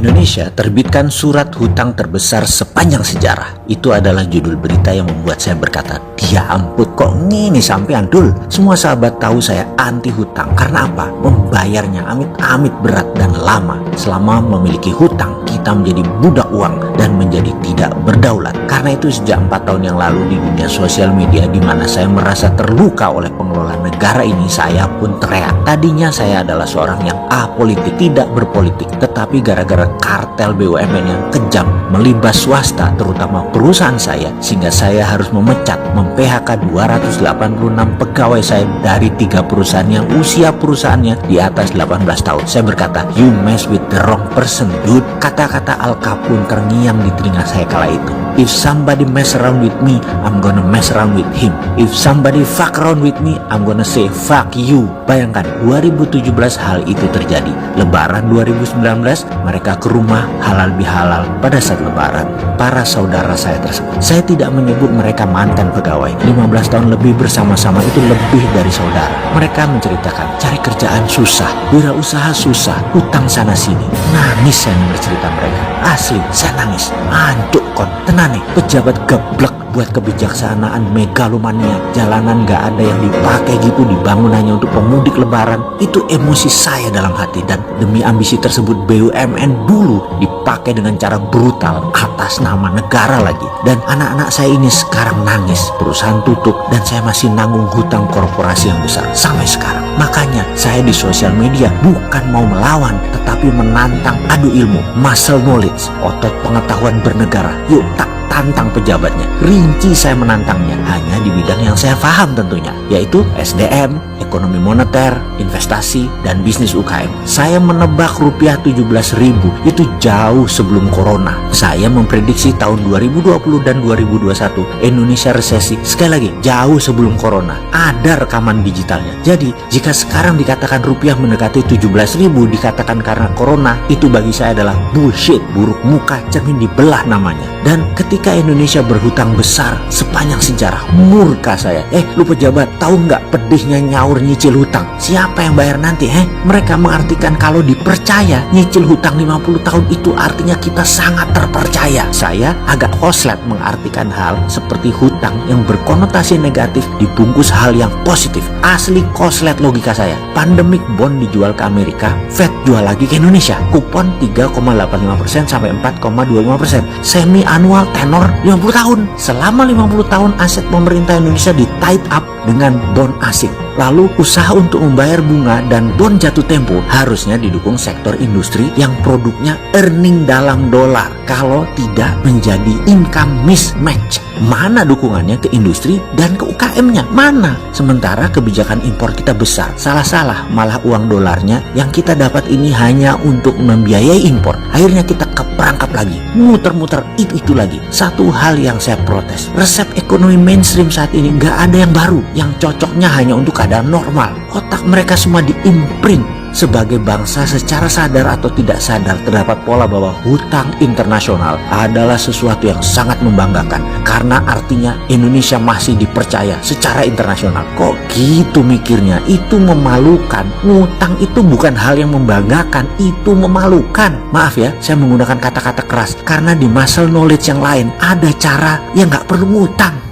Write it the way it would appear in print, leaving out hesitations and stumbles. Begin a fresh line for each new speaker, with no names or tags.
Indonesia terbitkan surat hutang terbesar sepanjang sejarah. Itu adalah judul berita yang membuat saya berkata, dia ampun kok ini sampean dul. Semua sahabat tahu saya anti hutang. Karena apa? Membayarnya amit-amit berat dan lama. Selama memiliki hutang, kita menjadi budak uang dan menjadi tidak berdaulat. Karena itu sejak 4 tahun yang lalu di dunia sosial media di mana saya merasa terluka oleh pengelola negara ini, saya pun teriak. Tadinya saya adalah seorang yang apolitik, tidak berpolitik, tetapi gara-gara kartel BUMN yang kejam melibas swasta, terutama perusahaan saya, sehingga saya harus memecat, mem-PHK 286 pegawai saya dari 3 perusahaan yang usia perusahaannya di atas 18 tahun. Saya berkata, you mess with the wrong person, dude. Kata-kata Al Capone terngiang di telinga saya kala itu. If somebody mess around with me, I'm gonna mess around with him. If somebody fuck around with me, I'm gonna say fuck you. Bayangkan, 2017 hal itu terjadi. Lebaran 2019, mereka ke rumah halal bihalal pada saat lebaran. Para saudara saya tersebut, saya tidak menyebut mereka mantan pegawai. 15 tahun lebih bersama-sama itu lebih dari saudara. Mereka menceritakan cari kerjaan susah, wirausaha susah, hutang sana sini. Nangis saya bercerita mereka. Asli, saya nangis. Aduh kon, tenang nih, pejabat geblek buat kebijaksanaan megalomania. Jalanan gak ada yang dipakai gitu, dibangun hanya untuk pemudik lebaran. Itu emosi saya dalam hati. Dan demi ambisi tersebut BUMN dulu dipakai dengan cara brutal atas nama negara lagi. Dan anak-anak saya ini sekarang nangis. Perusahaan tutup dan saya masih nanggung hutang korporasi yang besar sampai sekarang. Makanya saya di sosial media bukan mau melawan, tetapi menantang adu ilmu, muscle knowledge, otot pengetahuan bernegara. Yuk tantang pejabatnya. Rinci saya menantangnya hanya di bidang yang saya paham tentunya, yaitu SDM, ekonomi moneter, investasi, dan bisnis UKM. Saya menebak rupiah 17.000 itu jauh sebelum corona. Saya memprediksi tahun 2020 dan 2021 Indonesia resesi. Sekali lagi, jauh sebelum corona. Ada rekaman digitalnya. Jadi, jika sekarang dikatakan rupiah mendekati 17.000 dikatakan karena corona, itu bagi saya adalah bullshit, buruk muka, cermin dibelah namanya. Dan ketika Indonesia berhutang besar sepanjang sejarah, murka saya. Lu pejabat, tahu nggak pedihnya nyaur nyicil hutang? Siapa yang bayar nanti? Mereka mengartikan kalau dipercaya nyicil hutang 50 tahun itu artinya kita sangat terpercaya. Saya agak koslet mengartikan hal seperti hutang yang berkonotasi negatif dibungkus hal yang positif. Asli koslet logika saya. Pandemic bond dijual ke Amerika, Fed jual lagi ke Indonesia. Kupon 3,85% sampai 4,25%. Semi annual tenor 50 tahun. Selama 50 tahun aset pemerintah Indonesia di tied up dengan bond asing. Lalu usaha untuk membayar bunga dan bond jatuh tempo harusnya didukung sektor industri yang produknya earning dalam dolar. Kalau tidak menjadi income mismatch. Mana dukungannya ke industri dan ke UKM-nya? Mana? Sementara kebijakan impor kita besar. Salah-salah, malah uang dolarnya yang kita dapat ini hanya untuk membiayai impor. Akhirnya kita keperangkap lagi. Muter-muter itu lagi. Satu hal yang saya protes. Resep ekonomi mainstream saat ini gak ada yang baru. Yang cocoknya hanya untuk keadaan normal. Otak mereka semua diimprint. Sebagai bangsa secara sadar atau tidak sadar terdapat pola bahwa hutang internasional adalah sesuatu yang sangat membanggakan karena artinya Indonesia masih dipercaya secara internasional. Kok gitu mikirnya? Itu memalukan. Ngutang itu bukan hal yang membanggakan, itu memalukan. Maaf ya, saya menggunakan kata-kata keras karena di muscle knowledge yang lain ada cara yang gak perlu ngutang.